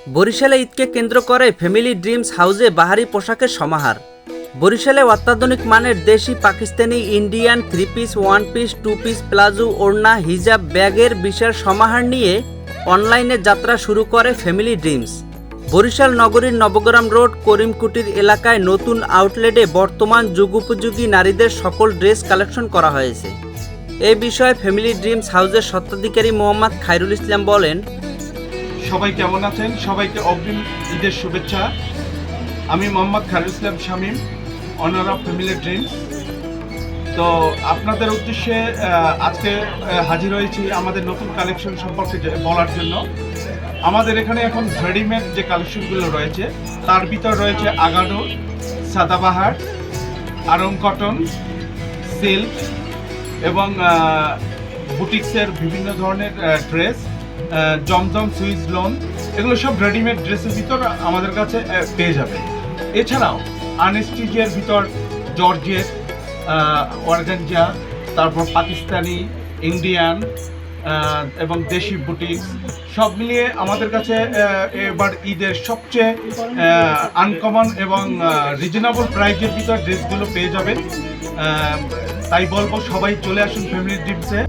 বরিশালে ঈদকে কেন্দ্র করে ফ্যামিলি ড্রিমস হাউসে বাহারি পোশাকের সমাহার। বরিশালে অত্যাধুনিক মানের দেশি, Pakistani, Indian, three piece, one piece, two piece, palazzo, ওড়না, হিজাব, ব্যাগের বিশাল সমাহার নিয়ে অনলাইনে যাত্রা শুরু করে ফ্যামিলি ড্রিমস। বরিশাল নগরীর নবগ্রাম রোড করিমকুটির এলাকায় নতুন আউটলেটে বর্তমান যুগোপযোগী নারীদের সকল ড্রেস কালেকশন করা হয়েছে। এ বিষয়ে ফ্যামিলি ড্রিমস হাউসের স্বত্বাধিকারী মোহাম্মদ খায়রুল ইসলাম বলেন, সবাই কেমন আছেন? সবাইকে অগ্রিম ঈদের শুভেচ্ছা। আমি Mohammad Khairul Islam Shamim, owner of Family Dreams. তো আপনাদের উদ্দেশ্যে আজকে হাজির হয়েছি আমাদের নতুন কালেকশন সম্পর্কে বলার জন্য। আমাদের এখানে এখন রেডিমেড যে কালেকশনগুলো রয়েছে তার ভিতর রয়েছে আগানো, সাদাবাহার, আরং কটন, সিল্ক এবং বুটিক্সের বিভিন্ন ধরনের ড্রেস, জমজম, সুইস লোন, এগুলো সব রেডিমেড ড্রেসের ভিতর আমাদের কাছে পেয়ে যাবে। এছাড়াও আনস্টিচের ভিতর জর্জেট, অর্গানজা, তারপর পাকিস্তানি, ইন্ডিয়ান এবং দেশি বুটিক্স সব মিলিয়ে আমাদের কাছে এবার ঈদের সবচেয়ে আনকমন এবং রিজনেবল প্রাইসের ভিতর ড্রেসগুলো পেয়ে যাবেন। তাই বলবো সবাই চলে আসুন ফ্যামিলি ড্রিমসে।